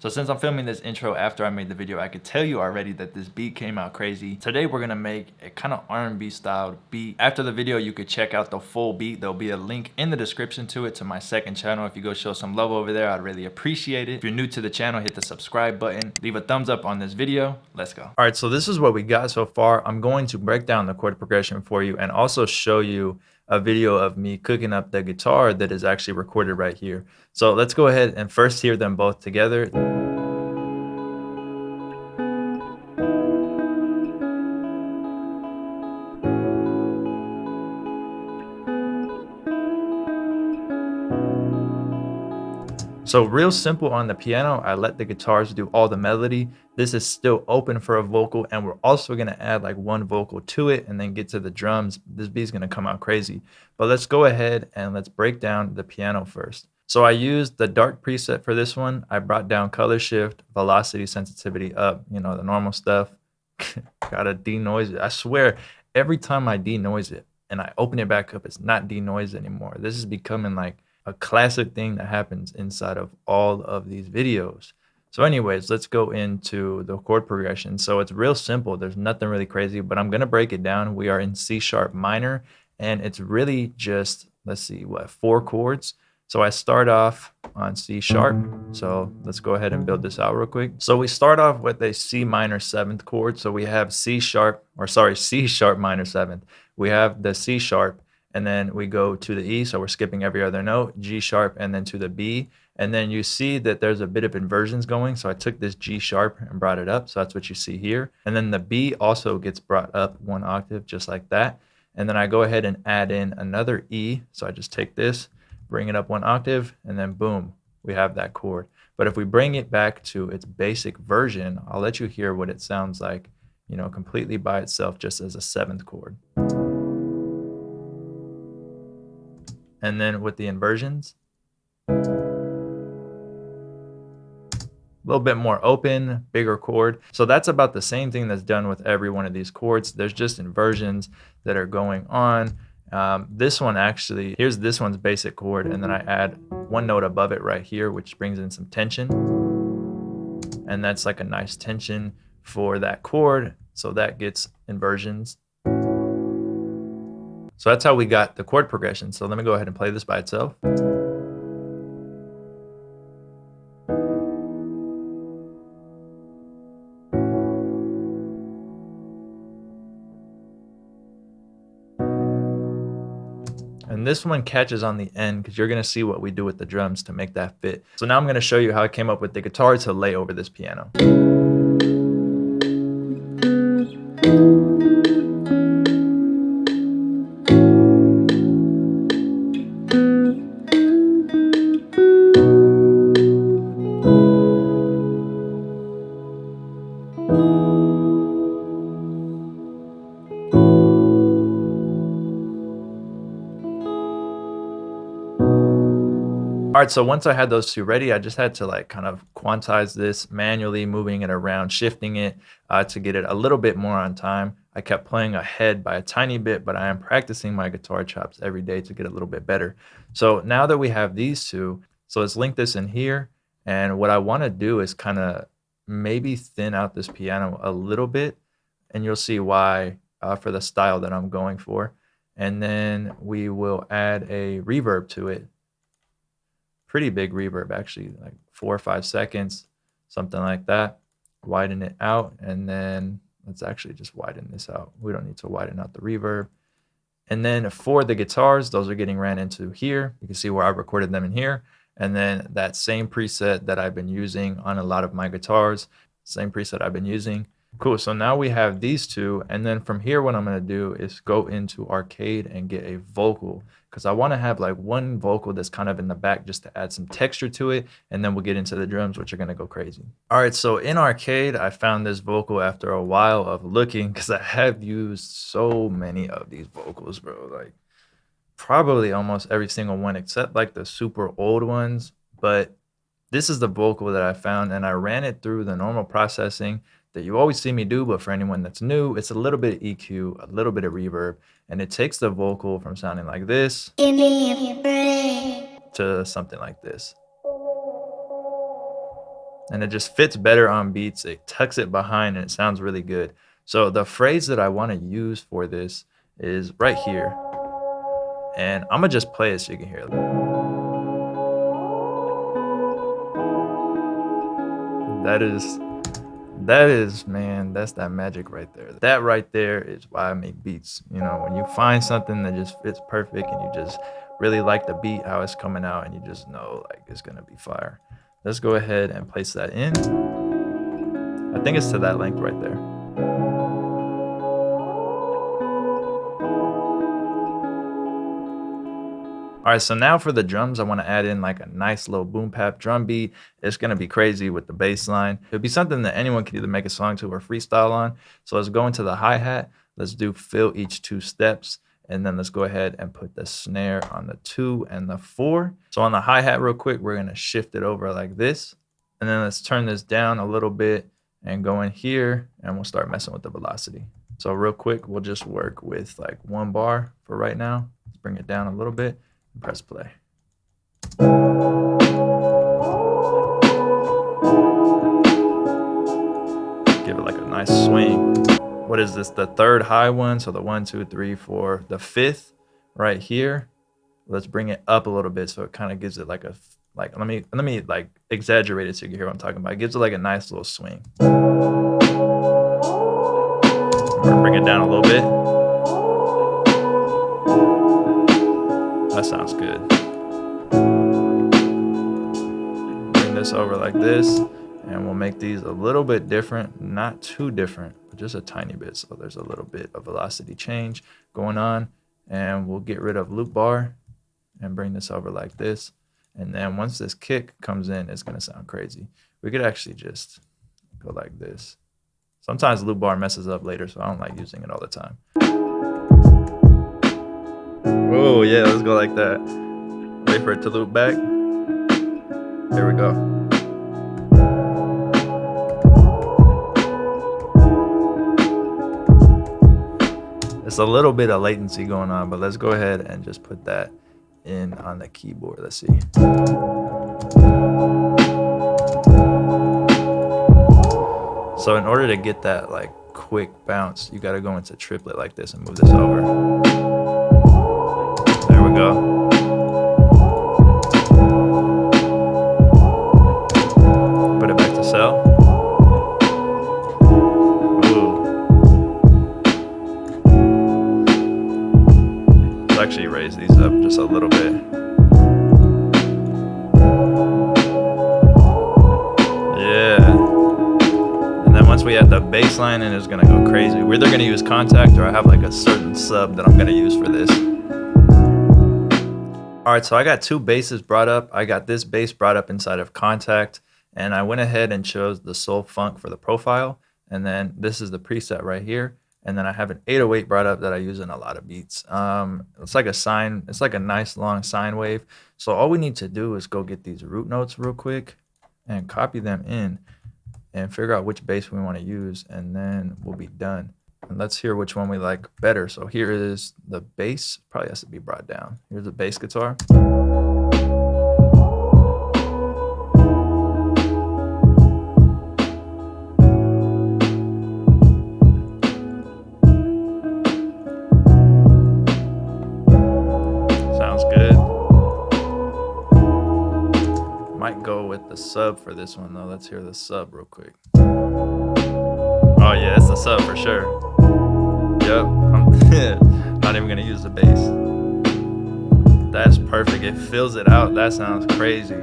So since I'm filming this intro after I made the video, I could tell you already that this beat came out crazy. Today we're gonna make a kind of R&B styled beat. After the video, you could check out the full beat. There'll be a link in the description to it, to my second channel. If you go show some love over there, I'd really appreciate it. If you're new to the channel, hit the subscribe button, leave a thumbs up on this video. Let's go. All right, so this is what we got so far. I'm going to break down the chord progression for you and also show you a video of me cooking up the guitar that is actually recorded right here. So let's go ahead and first hear them both together. So real simple on the piano, I let the guitars do all the melody. This is still open for a vocal, and we're also gonna add like one vocal to it and then get to the drums. This beat's gonna come out crazy. But let's go ahead and let's break down the piano first. So I used the dark preset for this one. I brought down color shift, velocity, sensitivity up, you know, the normal stuff. Gotta denoise it. I swear, every time I denoise it and I open it back up, it's not denoised anymore. This is becoming like a classic thing that happens inside of all of these videos. So anyways, let's go into the chord progression. So it's real simple. There's nothing really crazy, but I'm gonna break it down. We are in C sharp minor, and it's really just, let's see, what, 4 chords. So I start off on C sharp. So let's go ahead and build this out real quick. So we start off with a C minor 7th chord. So we have C sharp minor 7th. We have the C sharp, and then we go to the E, so we're skipping every other note, G sharp, and then to the B. And then you see that there's a bit of inversions going, so I took this G sharp and brought it up, so that's what you see here. And then the B also gets brought up 1 octave, just like that. And then I go ahead and add in another E, so I just take this, bring it up 1 octave, and then boom, we have that chord. But if we bring it back to its basic version, I'll let you hear what it sounds like, you know, completely by itself, just as a 7th chord. And then with the inversions, a little bit more open, bigger chord. So that's about the same thing that's done with every one of these chords. There's just inversions that are going on. This one actually, here's this one's basic chord, and then I add 1 note above it right here, which brings in some tension. And that's like a nice tension for that chord. So that gets inversions. So that's how we got the chord progression. So let me go ahead and play this by itself. And this one catches on the end because you're gonna see what we do with the drums to make that fit. So now I'm gonna show you how I came up with the guitar to lay over this piano. All right, so once I had those 2 ready, I just had to like kind of quantize this manually, moving it around, shifting it to get it a little bit more on time. I kept playing ahead by a tiny bit, but I am practicing my guitar chops every day to get a little bit better. So now that we have these 2, so let's link this in here. And what I want to do is kind of maybe thin out this piano a little bit, and you'll see why for the style that I'm going for. And then we will add a reverb to it. Pretty big reverb, actually, like 4 or 5 seconds, something like that. Widen it out, and then let's actually just widen this out. We don't need to widen out the reverb. And then for the guitars, those are getting ran into here. You can see where I recorded them in here. And then that same preset that I've been using on a lot of my guitars, same preset I've been using. Cool, so now we have these 2, and then from here what I'm gonna do is go into Arcade and get a vocal, because I wanna have like 1 vocal that's kind of in the back just to add some texture to it, and then we'll get into the drums, which are gonna go crazy. All right, so in Arcade, I found this vocal after a while of looking, because I have used so many of these vocals, bro, like probably almost every single one except like the super old ones, but this is the vocal that I found, and I ran it through the normal processing that you always see me do, but for anyone that's new, it's a little bit of EQ, a little bit of reverb, and it takes the vocal from sounding like this to something like this. and it just fits better on beats. It tucks it behind and it sounds really good. So the phrase that I want to use for this is right here. And I'm gonna just play it so you can hear it. That is man, that's that magic right there. That right there is why I make beats. You know, when you find something that just fits perfect and you just really like the beat, how it's coming out, and you just know like it's gonna be fire. Let's go ahead and place that in. I think it's to that length right there. All right, so now for the drums, I want to add in like a nice little boom bap drum beat. It's gonna be crazy with the bass line. It'd be something that anyone could either make a song to or freestyle on. So let's go into the hi-hat. Let's do fill each 2 steps. And then let's go ahead and put the snare on the 2 and the 4. So on the hi-hat real quick, we're gonna shift it over like this. And then let's turn this down a little bit and go in here and we'll start messing with the velocity. So real quick, we'll just work with like 1 bar for right now. Let's bring it down a little bit. Press play. Give it like a nice swing. What is this? The 3rd high one. So the 1, 2, 3, 4, the 5th right here. Let's bring it up a little bit so it kind of gives it like a let me like exaggerate it so you can hear what I'm talking about. It gives it like a nice little swing. We're gonna bring it down a little bit. That sounds good. Bring this over like this, and we'll make these a little bit different, not too different, but just a tiny bit. So there's a little bit of velocity change going on, and we'll get rid of loop bar and bring this over like this. And then once this kick comes in, it's gonna sound crazy. We could actually just go like this. Sometimes loop bar messes up later, so I don't like using it all the time. Oh yeah, let's go like that. Wait for it to loop back. There we go. It's a little bit of latency going on, but let's go ahead and just put that in on the keyboard. Let's see. So in order to get that like quick bounce, you gotta go into triplet like this and move this over. There we go. Put it back to cell. Ooh. Let's actually raise these up just a little bit. Yeah. And then once we add the bass line in, it's gonna go crazy. We're either gonna use Contact or I have like a certain sub that I'm gonna use for this. All right, so I got 2 basses brought up. I got this bass brought up inside of Contact, and I went ahead and chose the Soul Funk for the profile. And then this is the preset right here. And then I have an 808 brought up that I use in a lot of beats. It's like a sine, it's like a nice long sine wave. So all we need to do is go get these root notes real quick and copy them in and figure out which bass we want to use, and then we'll be done. And let's hear which one we like better. So here is the bass, probably has to be brought down. Here's the bass guitar. Sounds good. Might go with the sub for this one though. Let's hear the sub real quick. Oh yeah, it's the sub for sure. Yep, I'm not even gonna use the bass. That's perfect, it fills it out. That sounds crazy.